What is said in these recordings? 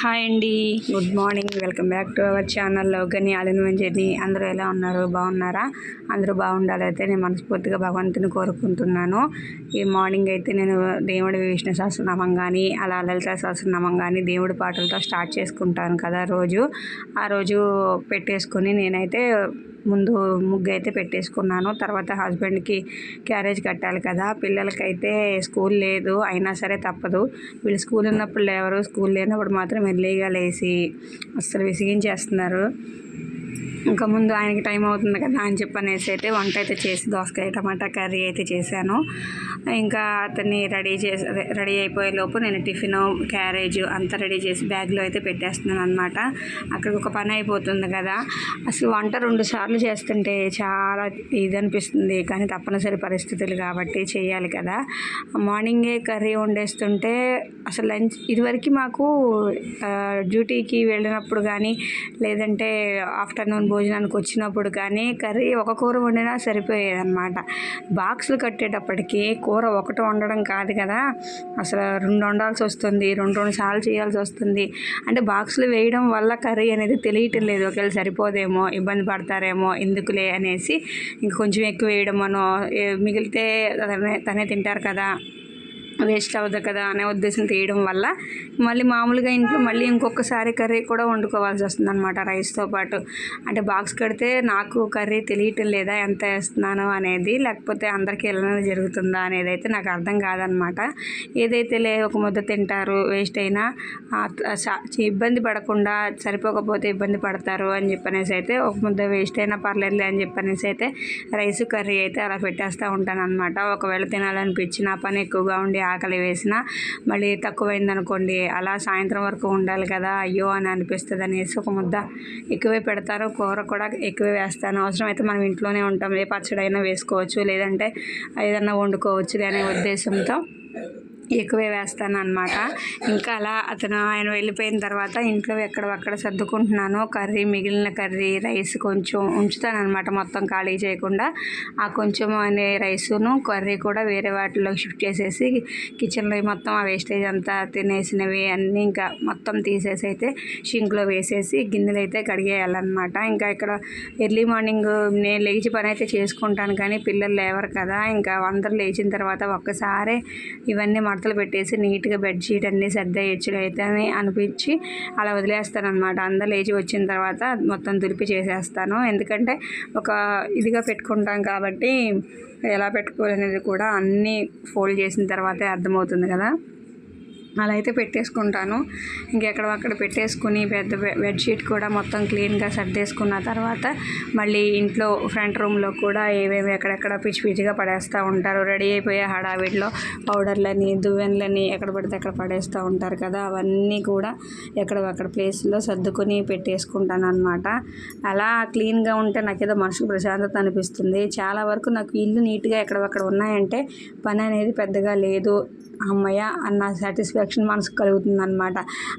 Hi అండి, good morning. Welcome back to our channel లోగని all in one journey. అందరూ ఎలా ఉన్నారు? బాగున్నారా? అందరూ బాగుండాలి అయితే నేను మనస్ఫూర్తిగా భగవంతుని కోరుకుంటున్నాను. ఈ మార్నింగ్ అయితే నేను దేవుడి విష్ణు సహస్రనామం కానీ అలా లలిత సహస్రనామం కానీ దేవుడి పాటలతో స్టార్ట్ చేసుకుంటాను కదా రోజు. ఆ రోజు పెట్టేసుకొని నేనైతే ముందు ముగ్గు అయితే పెట్టేసుకున్నాను. తర్వాత హస్బెండ్కి క్యారేజ్ కట్టాలి కదా, పిల్లలకైతే స్కూల్ లేదు అయినా సరే తప్పదు. వీళ్ళు స్కూల్ ఉన్నప్పుడు లేవరు, స్కూల్ లేనప్పుడు మాత్రం ఎర్లీగా లేచి అస్సలు విసిగించేస్తున్నారు. ఇంకా ముందు ఆయనకి టైం అవుతుంది కదా అని చెప్పనేసి అయితే వంట అయితే చేసి దోసకాయ టమాటా కర్రీ అయితే చేశాను. ఇంకా అతన్ని రెడీ అయిపోయే లోపు నేను టిఫిన్ క్యారేజ్ అంతా రెడీ చేసి బ్యాగ్లో అయితే పెట్టేస్తున్నాను అనమాట. అక్కడికి ఒక పని అయిపోతుంది కదా. అసలు వంట 2 సార్లు చేస్తుంటే చాలా ఇది అనిపిస్తుంది, కానీ తప్పనిసరి పరిస్థితులు కాబట్టి చేయాలి కదా. మార్నింగే కర్రీ వండేస్తుంటే అసలు లంచ్ ఇదివరకు మాకు డ్యూటీకి వెళ్ళినప్పుడు కానీ లేదంటే ఆఫ్టర్నూన్ భోజనానికి వచ్చినప్పుడు కానీ కర్రీ ఒక కూర వండినా సరిపోయేదన్నమాట. బాక్సులు కట్టేటప్పటికి కూర ఒకటి వండడం కాదు కదా, అసలు 2 వండాల్సి వస్తుంది, 2 సార్లు చేయాల్సి వస్తుంది. అంటే బాక్సులు వేయడం వల్ల కర్రీ అనేది తెలియటం లేదు. ఒకవేళ సరిపోదేమో, ఇబ్బంది పడతారేమో, ఎందుకులే అనేసి ఇంకొంచెం ఎక్కువ వేయడం, మనం మిగిలితే తనే తింటారు కదా, వేస్ట్ అవ్వదు కదా అనే ఉద్దేశం తీయడం వల్ల మళ్ళీ మామూలుగా ఇంట్లో మళ్ళీ ఇంకొకసారి కర్రీ కూడా వండుకోవాల్సి వస్తుంది అనమాట రైస్తో పాటు. అంటే బాక్స్ కడితే నాకు కర్రీ తెలియటం లేదా ఎంత వేస్తున్నాను అనేది, లేకపోతే అందరికీ ఎలా జరుగుతుందా అనేది అయితే నాకు అర్థం కాదనమాట. ఏదైతే ఒక ముద్ద తింటారు, వేస్ట్ అయినా ఇబ్బంది పడకుండా, సరిపోకపోతే ఇబ్బంది పడతారు అని చెప్పనేసి అయితే ఒక ముద్ద వేస్ట్ అయినా పర్లేదులే అని చెప్పనేసి అయితే రైస్ కర్రీ అయితే అలా పెట్టేస్తూ ఉంటాను అనమాట. ఒకవేళ తినాలనిపించిన పని ఎక్కువగా ఉండి ఆకలి వేసిన మళ్ళీ తక్కువైంది అనుకోండి, అలా సాయంత్రం వరకు ఉండాలి కదా, అయ్యో అని అనిపిస్తుంది అనేసి ఒక ముద్ద ఎక్కువే పెడతాను. కూర కూడా ఎక్కువే వేస్తాను. అవసరం అయితే మనం ఇంట్లోనే ఉంటాం, ఏ పచ్చడైనా వేసుకోవచ్చు, లేదంటే ఏదన్నా వండుకోవచ్చు అనే ఉద్దేశంతో ఎక్కువే వేస్తాను అనమాట. ఇంకా అలా ఆయన వెళ్ళిపోయిన తర్వాత ఇంట్లో ఎక్కడక్కడ సర్దుకుంటున్నాను. కర్రీ, మిగిలిన కర్రీ, రైస్ కొంచెం ఉంచుతాను అనమాట, మొత్తం ఖాళీ చేయకుండా. ఆ కొంచెం అనే రైసును కర్రీ కూడా వేరే వాటిలోకి షిఫ్ట్ చేసేసి కిచెన్లో మొత్తం ఆ వేస్టేజ్ అంతా తినేసినవి అన్నీ ఇంకా మొత్తం తీసేసి అయితే షింక్లో వేసేసి గిన్నెలు అయితే కడిగేయాలన్నమాట. ఇంకా ఇక్కడ ఎర్లీ మార్నింగ్ నేను లేచి పని అయితే చేసుకుంటాను, కానీ పిల్లలు లేవరు కదా. ఇంకా అందరూ లేచిన తర్వాత ఒక్కసారి ఇవన్నీ మడతలు పెట్టేసి నీట్గా బెడ్షీట్ అన్నీ సర్దేయచ్చు అయితే అని అనిపించి అలా వదిలేస్తాను అనమాట. అందరు లేచి వచ్చిన తర్వాత మొత్తం దులిపి చేసేస్తాను. ఎందుకంటే ఒక ఇదిగా పెట్టుకుంటాం కాబట్టి ఎలా పెట్టుకోవాలనేది కూడా అన్నీ ఫోల్డ్ చేసిన తర్వాతే అర్థమవుతుంది కదా. అలా అయితే పెట్టేసుకుంటాను. ఇంకెక్కడక్కడ పెట్టేసుకుని పెద్ద బెడ్షీట్ కూడా మొత్తం క్లీన్గా సర్దేసుకున్న తర్వాత మళ్ళీ ఇంట్లో ఫ్రంట్ రూమ్లో కూడా ఏవేవి ఎక్కడెక్కడ పిచ్చి పిచ్చిగా పడేస్తూ ఉంటారు. రెడీ అయిపోయే హడావిడిలో పౌడర్లని, దువ్వెనలని ఎక్కడ పడితే అక్కడ పడేస్తూ ఉంటారు కదా, అవన్నీ కూడా ఎక్కడక్కడ ప్లేస్లో సర్దుకొని పెట్టేసుకుంటాను అనమాట. అలా క్లీన్గా ఉంటే నాకేదో మనసుకు ప్రశాంతత అనిపిస్తుంది. చాలా వరకు నాకు ఇల్లు నీట్గా ఎక్కడక్కడ ఉన్నాయంటే పని అనేది పెద్దగా లేదు, అమ్మయ్య అన్న సాటిస్ఫాక్షన్ మనసుకు కలుగుతుంది అనమాట.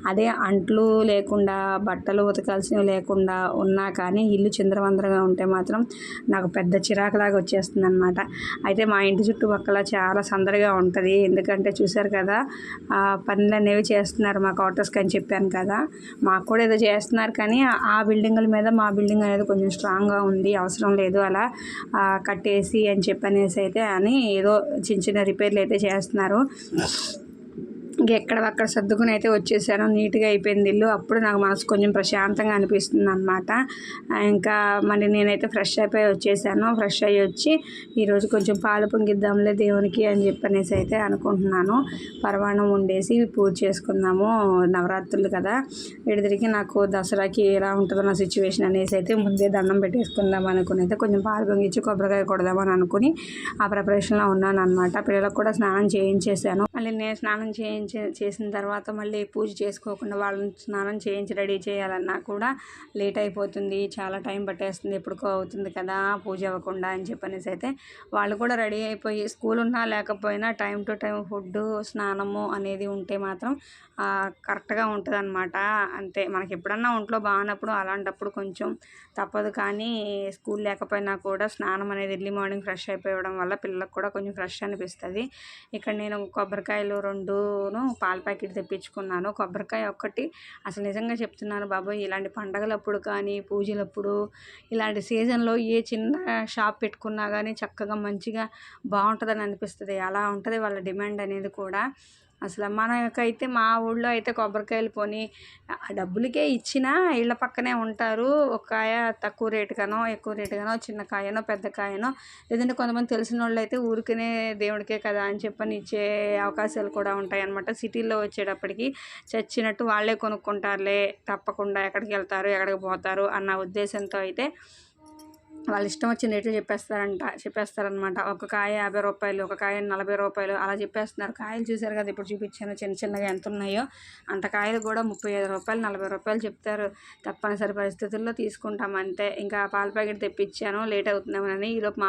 అదే అంట్లు లేకుండా, బట్టలు ఉతకాల్సినవి లేకుండా ఉన్నా కానీ ఇల్లు చిందరవందరగా ఉంటే మాత్రం నాకు పెద్ద చిరాకులాగా వచ్చేస్తుంది అనమాట. అయితే మా ఇంటి చుట్టుపక్కల చాలా సందడిగా ఉంటుంది. ఎందుకంటే చూశారు కదా, పనులు అనేవి చేస్తున్నారు మా క్వార్టర్స్కి అని చెప్పాను కదా. మాకు కూడా ఏదో చేస్తున్నారు, కానీ ఆ బిల్డింగుల మీద మా బిల్డింగ్ అనేది కొంచెం స్ట్రాంగ్గా ఉంది, అవసరం లేదు అలా కట్టేసి అని చెప్పనేసి అయితే అని ఏదో చిన్న చిన్న రిపేర్లు అయితే చేస్తున్నారు. ఇంకెక్కడక్కడ సర్దుకుని అయితే వచ్చేసాను. నీట్గా అయిపోయింది ఇల్లు. అప్పుడు నాకు మనసు కొంచెం ప్రశాంతంగా అనిపిస్తుంది అనమాట. ఇంకా మళ్ళీ నేనైతే ఫ్రెష్ అయిపోయి వచ్చేసాను. ఫ్రెష్ అయ్యి వచ్చి ఈరోజు కొంచెం పాలు పొంగిద్దాంలే దేవునికి అని చెప్పనేసి అయితే అనుకుంటున్నాను. పరమాణం వండేసి పూజ చేసుకుందాము, నవరాత్రులు కదా. విడిదిరికి నాకు దసరాకి ఎలా ఉంటుందో నా సిచ్యువేషన్ అనేసి అయితే ముందే దండం పెట్టేసుకుందాం అనుకుని అయితే కొంచెం పాలు పొంగించి కొబ్బరికాయ కొడదామని అనుకుని ఆ ప్రిపరేషన్లో ఉన్నాను అనమాట. పిల్లలకు కూడా స్నానం చేయించేసాను. మళ్ళీ నేను స్నానం చేసిన తర్వాత మళ్ళీ పూజ చేసుకోకుండా వాళ్ళని స్నానం చేయించి రెడీ చేయాలన్నా కూడా లేట్ అయిపోతుంది, చాలా టైం పట్టేస్తుంది, ఎప్పుడుకో అవుతుంది కదా పూజ అవ్వకుండా అని చెప్పనేసి అయితే వాళ్ళు కూడా రెడీ అయిపోయి స్కూల్ ఉన్నా లేకపోయినా టైం టు టైం ఫుడ్, స్నానము అనేది ఉంటే మాత్రం కరెక్ట్గా ఉంటుంది అనమాట. అంతే, మనకి ఎప్పుడన్నా ఒంట్లో బాగున్నప్పుడు అలాంటప్పుడు కొంచెం తప్పదు, కానీ స్కూల్ లేకపోయినా కూడా స్నానం అనేది ఎర్లీ మార్నింగ్ ఫ్రెష్ అయిపోవడం వల్ల పిల్లలకు కూడా కొంచెం ఫ్రెష్ అనిపిస్తుంది. ఇక్కడ నేను కొబ్బరికాయలు 2 నేను పాల ప్యాకెట్ తెప్పించుకున్నాను. కొబ్బరికాయ ఒక్కటి అసలు నిజంగా చెప్తున్నాను బాబోయ్, ఇలాంటి పండగలప్పుడు కానీ పూజలప్పుడు ఇలాంటి సీజన్లో ఏ చిన్న షాప్ పెట్టుకున్నా కానీ చక్కగా మంచిగా బాగుంటుందని అనిపిస్తుంది. అలా ఉంటుంది వాళ్ళ డిమాండ్ అనేది కూడా. అసలు మనకైతే మా ఊళ్ళో అయితే కొబ్బరికాయలు పోనీ డబ్బులకే ఇచ్చినా ఇళ్ళ పక్కనే ఉంటారు. ఒక కాయ తక్కువ రేటుగానో ఎక్కువ రేటుగానో చిన్న కాయనో పెద్ద కాయనో, లేదంటే కొంతమంది తెలిసిన వాళ్ళు అయితే ఊరికనే దేవుడికే కదా అని చెప్పని ఇచ్చే అవకాశాలు కూడా ఉంటాయి అన్నమాట. సిటీల్లో వచ్చేటప్పటికి చచ్చినట్టు వాళ్ళే కొనుక్కుంటారులే, తప్పకుండా ఎక్కడికి వెళ్తారు ఎక్కడికి పోతారు అన్న ఉద్దేశంతో అయితే వాళ్ళు ఇష్టం వచ్చిన రేట్లు చెప్పేస్తారనమాట. ఒక కాయ 50 రూపాయలు, ఒక కాయ 40 రూపాయలు అలా చెప్పేస్తున్నారు. కాయలు చూశారు కదా ఇప్పుడు చూపించాను చిన్న చిన్నగా ఎంత ఉన్నాయో, అంత కాయలు కూడా 35 రూపాయలు 40 రూపాయలు చెప్తారు. తప్పనిసరి పరిస్థితుల్లో తీసుకుంటాం అంతే. ఇంకా పాల ప్యాకెట్ తెప్పించాను లేట్ అవుతుందేమోనని. ఈలోపు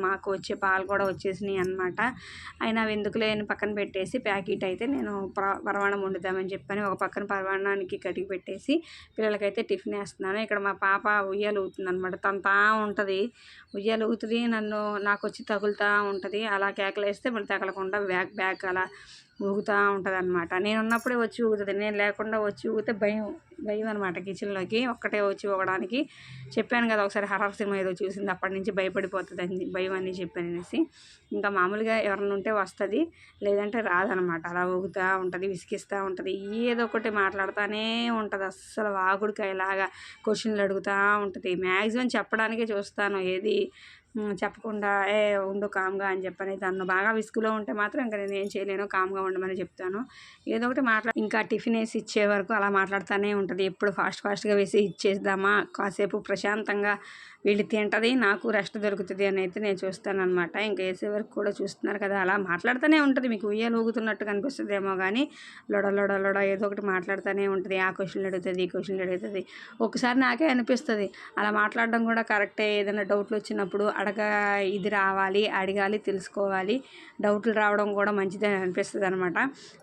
మాకు వచ్చే పాలు కూడా వచ్చేసినాయి అనమాట. అయినా ఎందుకులే అని పక్కన పెట్టేసి ప్యాకెట్ అయితే నేను పరమాణం వండుదామని చెప్పని ఒక పక్కన పరమాణానికి కడిగి పెట్టేసి పిల్లలకైతే టిఫిన్ వేస్తున్నాను. ఇక్కడ మా పాప ఉయ్యాలు ఊగుతుంది అనమాట. తంతా ఉంటుంది, ఉయ్యాలు ఊగుతుంది, నాకు వచ్చి తగులుతూ ఉంటుంది. అలా కేకలేస్తే మళ్ళీ తగలకుండా బ్యాక్ అలా ఊగుతూ ఉంటుంది అనమాట. నేను ఉన్నప్పుడే వచ్చి ఊగుతుంది, నేను లేకుండా వచ్చి ఊగితే భయం అనమాట. కిచెన్లోకి ఒక్కటే వచ్చి ఊగడానికి. చెప్పాను కదా ఒకసారి హర్రర్ సినిమా ఏదో చూసింది, అప్పటి నుంచి భయపడిపోతుంది అని భయం అని చెప్పనేసి. ఇంకా మామూలుగా ఎవరైనా ఉంటే వస్తుంది, లేదంటే రాదనమాట. అలా ఊగుతూ ఉంటుంది, విసిగిస్తూ ఉంటుంది, ఏదో ఒకటి మాట్లాడుతూనే ఉంటుంది. అస్సలు వాగుడికాయలాగా క్వశ్చన్లు అడుగుతూ ఉంటుంది. మ్యాక్సిమం చెప్పడానికే చూస్తాను, ఏది చెప్పకుండా ఉండు కామ్గా అని చెప్పని. తను బాగా విసుగులో ఉంటే మాత్రం ఇంకా నేను ఏం చేయలేను, కామ్గా ఉండమని చెప్తాను. ఏదో ఒకటి ఇంకా టిఫిన్ వేసి ఇచ్చే వరకు అలా మాట్లాడుతూనే ఉంటుంది. ఎప్పుడు ఫాస్ట్గా వేసి ఇచ్చేద్దామా, కాసేపు ప్రశాంతంగా వీళ్ళు తింటుంది, నాకు రెస్ట్ దొరుకుతుంది అని అయితే నేను చూస్తాను అనమాట. ఇంకా వేసే వరకు కూడా చూస్తున్నారు కదా, అలా మాట్లాడుతూనే ఉంటుంది. మీకు ఉయ్యాలు ఊగుతున్నట్టు కనిపిస్తుందేమో కానీ లొడ ఏదో ఒకటి మాట్లాడుతూనే ఉంటుంది. ఆ క్వశ్చన్లు అడుగుతుంది, ఈ క్వశ్చన్లు అడుగుతుంది. ఒకసారి నాకే అనిపిస్తుంది అలా మాట్లాడడం కూడా కరెక్టే. ఏదైనా డౌట్లు వచ్చినప్పుడు ఇది రావాలి, అడగాలి, తెలుసుకోవాలి. డౌట్లు రావడం కూడా మంచిదే అనిపిస్తుంది అనమాట.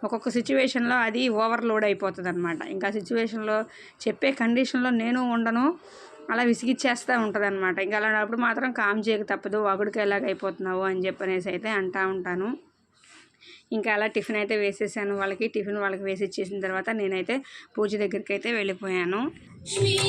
ఒక్కొక్క సిచ్యువేషన్లో అది ఓవర్లోడ్ అయిపోతుంది అనమాట. ఇంకా సిచ్యువేషన్లో చెప్పే కండిషన్లో నేను ఉండను, అలా విసిగిచ్చేస్తూ ఉంటుంది అనమాట. ఇంకా అలాంటప్పుడు మాత్రం కామ్ చేయక తప్పదు, వాగుడికి ఎలాగ అయిపోతున్నావు అని చెప్పనేసి అయితే అంటూ ఉంటాను. ఇంకా అలా టిఫిన్ అయితే వేసేసాను వాళ్ళకి. టిఫిన్ వాళ్ళకి వేసి ఇచ్చేసిన తర్వాత నేనైతే పూజ దగ్గరికి అయితే వెళ్ళిపోయాను.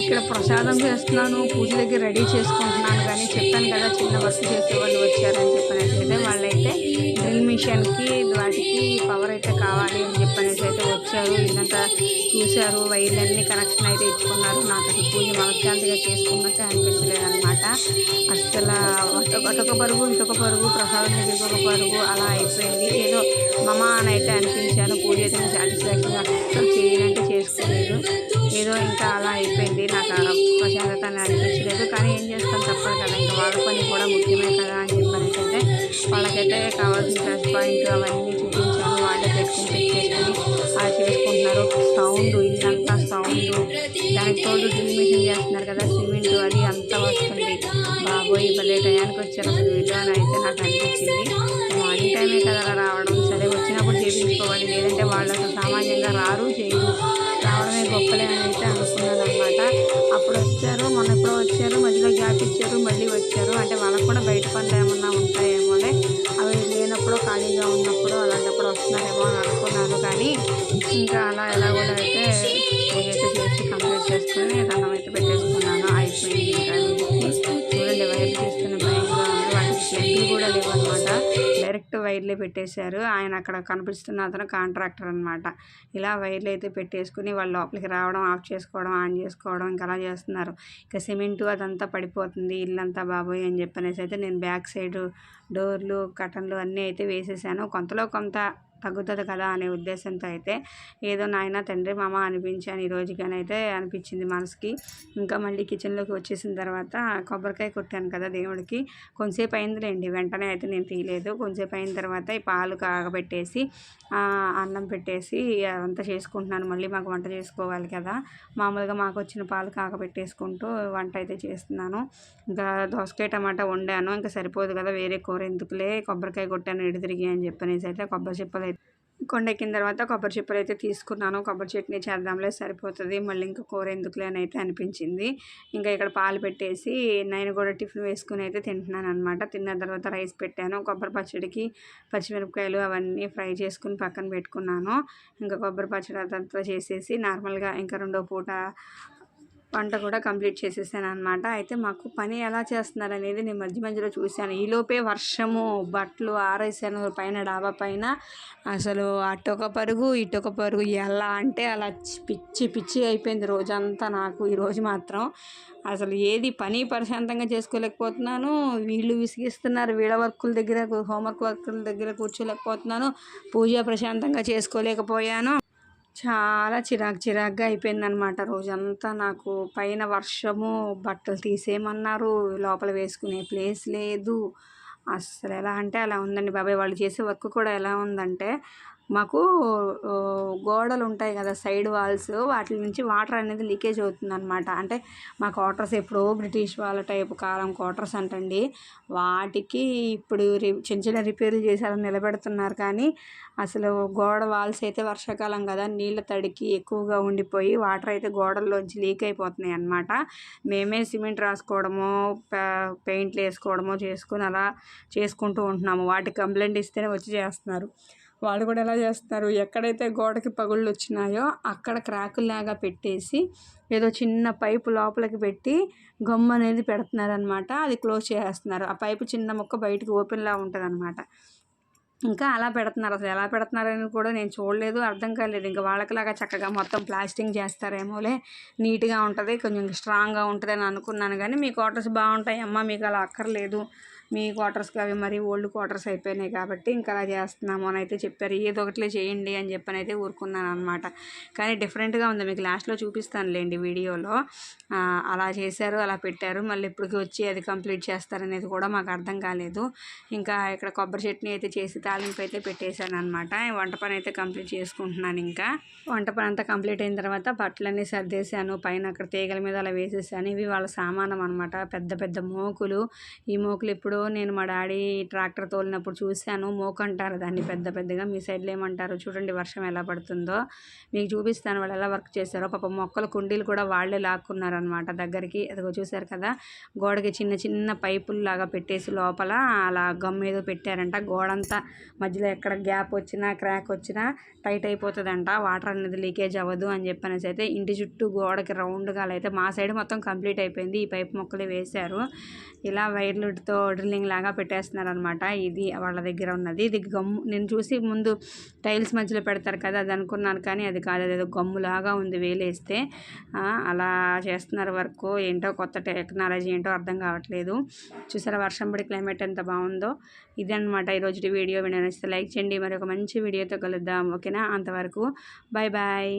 ఇక్కడ ప్రసాదం చేస్తున్నాను, పూజ దగ్గర రెడీ చేసుకుంటున్నాను. కానీ చెప్పాను కదా చిన్న వర్క్ చేసే వాళ్ళు వచ్చారని చెప్పనేసి అయితే వాళ్ళైతే డ్రిల్ మిషన్కి వాటికి పవర్ అయితే కావాలి అని చెప్పనేసి అయితే వచ్చారు. ఇదంతా చూశారు, వైర్లన్నీ కనెక్షన్ అయితే ఇచ్చుకున్నారు. నాకు అది పూజ మనశ్శాంతిగా చేసుకున్నట్టే అనిపించలేదు అనమాట. అసలు అటొక పరుగు ఇటొక పరుగు, ప్రసాదం దగ్గరికి ఒక పరుగు అలా అయిపోయింది. ఏదో మమ అని అయితే అనిపించాను. పూజ అయితే సాటిస్ఫాక్షన్గా అసలు చేయాలంటే చేసుకోలేదు. ఏదో ఇంకా అలా అయిపోయింది. నాకు ప్రశాంతత అనిపించలేదు. కానీ ఏం చేస్తాను, తప్పదు కదా, ఇంకా వాళ్ళ పని కూడా ముఖ్యమే కదా అని చెప్పనేసి వాళ్ళకైతే కావాల్సిన ప్లస్ పాయింట్ అవన్నీ చూపించాను. వాళ్ళే పెట్టుకుని అలా చేసుకుంటున్నారు. సౌండ్ ఇల్లంతా సౌండ్, దానికి తోడు డ్రిల్ మిషన్ చేస్తున్నారు కదా, సిమెంట్ అది అంతా వస్తుంది. బాబోయ్ భలే టయానికి వచ్చారు అసలు వీళ్ళు అని అయితే నాకు అనిపించింది. మార్నింగ్ టైమే కదా అలా రావడం, సరే వచ్చినప్పుడు చేయించుకోవాలి, లేదంటే వాళ్ళు అసలు సామాన్యంగా రారు చేయరు, రావడమే గొప్పలే అని అయితే అనుకున్నాను అనమాట. అప్పుడు వచ్చారు, మొన్న ఎప్పుడో వచ్చారు, మధ్యలో గ్యాప్ ఇచ్చారు, మళ్ళీ వచ్చారు. అంటే వాళ్ళకు కూడా బయట పనులు ఏమన్నా ఉంటాయేమోలే, అవి లేనప్పుడు ఖాళీగా ఉన్నప్పుడు అలాంటప్పుడు వస్తున్నారేమో అని అనుకున్నాను. కానీ ఇంకా అలా ఎలాగో అయితే పూజైతే చేసి కంప్లీట్ చేసుకుని దండం అయితే పెట్టేసుకున్నాను. అయిపోయింది. ఇంకా చూడండి వైర్లు చేస్తున్న భయంగా ఉంది. వాటికి ప్లగ్లు కూడా లేవు అనమాట, డైరెక్ట్ వైర్లే పెట్టేశారు. ఆయన అక్కడ కనిపిస్తున్న అతను కాంట్రాక్టర్ అనమాట. ఇలా వైర్లు అయితే పెట్టేసుకుని వాళ్ళు లోపలికి రావడం, ఆఫ్ చేసుకోవడం, ఆన్ చేసుకోవడం ఇంకా అలా చేస్తున్నారు. ఇంకా సిమెంటు అదంతా పడిపోతుంది ఇల్లంతా బాబోయ్ అని చెప్పనేసి అయితే నేను బ్యాక్ సైడ్ డోర్లు కర్టన్లు అన్నీ అయితే వేసేసాను. కొంతలో కొంత తగ్గుతుంది కదా అనే ఉద్దేశంతో అయితే ఏదో నాయన తండ్రి మామ అనిపించాను ఈ రోజుగానైతే అనిపించింది మనసుకి. ఇంకా మళ్ళీ కిచెన్లోకి వచ్చేసిన తర్వాత కొబ్బరికాయ కొట్టాను కదా దేవుడికి, కొంతసేపు అయిందిలేండి, వెంటనే అయితే నేను తీయలేదు. కొంతసేపు అయిన తర్వాత ఈ పాలు కాగబెట్టేసి అన్నం పెట్టేసి అదంతా చేసుకుంటున్నాను. మళ్ళీ మాకు వంట చేసుకోవాలి కదా, మామూలుగా మాకు వచ్చిన పాలు కాగబెట్టేసుకుంటూ వంట అయితే చేస్తున్నాను. ఇంకా దోసకాయ టమాటా వండాను, ఇంకా సరిపోదు కదా వేరే కూర ఎందుకులే, కొబ్బరికాయ కొట్టాను ఎడు తిరిగి అని చెప్పనేసి అయితే కొబ్బరి చిప్పలు కొండెక్కిన తర్వాత కొబ్బరి చిప్పలు అయితే తీసుకున్నాను. కొబ్బరి చట్నీ చేద్దాంలే సరిపోతుంది, మళ్ళీ ఇంకా కూర ఎందుకులే అని అయితే అనిపించింది. ఇంకా ఇక్కడ పాలు పెట్టేసి నేను కూడా టిఫిన్ వేసుకుని అయితే తింటున్నాను అనమాట. తిన్న తర్వాత రైస్ పెట్టాను. కొబ్బరి పచ్చడికి పచ్చిమిరపకాయలు అవన్నీ ఫ్రై చేసుకుని పక్కన పెట్టుకున్నాను. ఇంకా కొబ్బరి పచ్చడి అదంతా చేసేసి నార్మల్గా ఇంకా రెండో పూట వంట కూడా కంప్లీట్ చేసేసాను అనమాట. అయితే మాకు పని ఎలా చేస్తున్నారు అనేది నేను మధ్య మధ్యలో చూశాను. ఈలోపే వర్షము, బట్టలు ఆరేసాను పైన డాబా పైన. అసలు అటొక పరుగు ఇటొక పరుగు, ఎలా అంటే అలా పిచ్చి పిచ్చి అయిపోయింది రోజంతా నాకు. ఈరోజు మాత్రం అసలు ఏది పని ప్రశాంతంగా చేసుకోలేకపోతున్నాను. వీళ్ళు విసిగిస్తున్నారు, వీళ్ళ వర్కుల దగ్గర హోంవర్క్ వర్కుల దగ్గర కూర్చోలేకపోతున్నాను. పూజ ప్రశాంతంగా చేసుకోలేకపోయాను. చాలా చిరాకుగా అయిపోయిందనమాట రోజంతా నాకు. పైన వర్షము, బట్టలు తీసేయమన్నారు, లోపల వేసుకునే ప్లేస్ లేదు. అస్సలు ఎలా అంటే అలా ఉందండి బాబాయ్. వాళ్ళు చేసే వర్క్ కూడా ఎలా ఉందంటే, మాకు గోడలు ఉంటాయి కదా సైడ్ వాల్స్, వాటి నుంచి వాటర్ అనేది లీకేజ్ అవుతుందన్నమాట. అంటే మా క్వార్టర్స్ ఎప్పుడో బ్రిటిష్ వాళ్ళ టైపు కాలం క్వార్టర్స్ అంటండి. వాటికి ఇప్పుడు చిన్న చిన్న రిపేర్లు చేశారని నిలబెడుతున్నారు, కానీ అసలు గోడ వాల్స్ అయితే వర్షాకాలం కదా నీళ్ళ తడికి ఎక్కువగా ఉండిపోయి వాటర్ అయితే గోడల్లోంచి లీక్ అయిపోతున్నాయి అన్నమాట. మేమే సిమెంట్ రాసుకోవడమో పెయింట్లు వేసుకోవడమో చేసుకుని అలా చేసుకుంటూ ఉంటున్నాము. వాటికి కంప్లైంట్ ఇస్తేనే వచ్చి చేస్తున్నారు. వాళ్ళు కూడా ఎలా చేస్తారు, ఎక్కడైతే గోడకి పగుళ్ళు వచ్చినాయో అక్కడ క్రాకుల్లాగా పెట్టేసి ఏదో చిన్న పైపు లోపలికి పెట్టి గమ్ము అనేది పెడుతున్నారనమాట. అది క్లోజ్ చేసేస్తున్నారు. ఆ పైపు చిన్న ముక్క బయటికి ఓపెన్లా ఉంటుంది అనమాట. ఇంకా అలా పెడుతున్నారు. అసలు ఎలా పెడుతున్నారని కూడా నేను చూడలేదు, అర్థం కాలేదు. ఇంకా వాళ్ళకిలాగా చక్కగా మొత్తం ప్లాస్టింగ్ చేస్తారేమోలే, నీట్గా ఉంటుంది, కొంచెం స్ట్రాంగ్గా ఉంటుంది అని అనుకున్నాను. కానీ మీ క్వార్టర్స్ బాగుంటాయి అమ్మ, మీకు అలా అక్కర్లేదు, మీ క్వార్టర్స్కి అవి మరీ ఓల్డ్ క్వార్టర్స్ అయిపోయినాయి కాబట్టి ఇంకా అలా చేస్తున్నాము అని అయితే చెప్పారు. ఏదో ఒకటిలే చేయండి అని చెప్పని అయితే ఊరుకున్నాను అనమాట. కానీ డిఫరెంట్గా ఉంది, మీకు లాస్ట్లో చూపిస్తానులేండి వీడియోలో. అలా చేశారు, అలా పెట్టారు. మళ్ళీ ఇప్పటికి వచ్చి అది కంప్లీట్ చేస్తారనేది కూడా మాకు అర్థం కాలేదు. ఇంకా ఇక్కడ కొబ్బరి చట్నీ అయితే చేసి తాలింపు అయితే పెట్టేశాను అనమాట. వంట పని అయితే కంప్లీట్ చేసుకుంటున్నాను. ఇంకా వంట పని అంతా కంప్లీట్ అయిన తర్వాత బట్టలన్నీ సర్దేశాను. పైన అక్కడ తీగల మీద అలా వేసేసాను. ఇవి వాళ్ళ సామానం అనమాట, పెద్ద పెద్ద మోకులు. ఈ మోకులు ఇప్పుడు నేను మా డాడీ ట్రాక్టర్ తోలినప్పుడు చూశాను. మోకు అంటారు దాన్ని పెద్ద పెద్దగా, మీ సైడ్లో ఏమంటారు చూడండి. వర్షం ఎలా పడుతుందో మీకు చూపిస్తాను వాళ్ళు ఎలా వర్క్ చేశారో. పాప మొక్కల కుండీలు కూడా వాళ్ళే లాక్కున్నారనమాట దగ్గరికి. అదిగో చూశారు కదా, గోడకి చిన్న చిన్న పైపులు లాగా పెట్టేసి లోపల అలా గమ్ ఏదో పెట్టారంట. గోడంతా మధ్యలో ఎక్కడ గ్యాప్ వచ్చినా క్రాక్ వచ్చినా టైట్ అయిపోతుందంట, వాటర్ అనేది లీకేజ్ అవ్వదు అని చెప్పనేసి అయితే ఇంటి చుట్టూ గోడకి రౌండ్గా అలా అయితే మా సైడ్ మొత్తం కంప్లీట్ అయిపోయింది. ఈ పైపు మొక్కలు వేశారు. ఇలా వైర్లతో డ్రిల్లింగ్ లాగా పెట్టేస్తున్నారు అనమాట. ఇది వాళ్ళ దగ్గర ఉన్నది. ఇది గమ్ము, నేను చూసి ముందు టైల్స్ మధ్యలో పెడతారు కదా అది అనుకున్నాను, కానీ అది కాదు, అదేదో గమ్ములాగా ఉంది వేలేస్తే. అలా చేస్తున్నారు వర్క్. ఏంటో కొత్త టెక్నాలజీ ఏంటో అర్థం కావట్లేదు. చూసారా వర్షం పడి క్లైమేట్ ఎంత బాగుందో. ఇది అనమాట ఈరోజు వీడియో. నచ్చితే లైక్ చేయండి. మరి ఒక మంచి వీడియోతో కలుద్దాం, ఓకేనా? అంతవరకు బాయ్ బాయ్.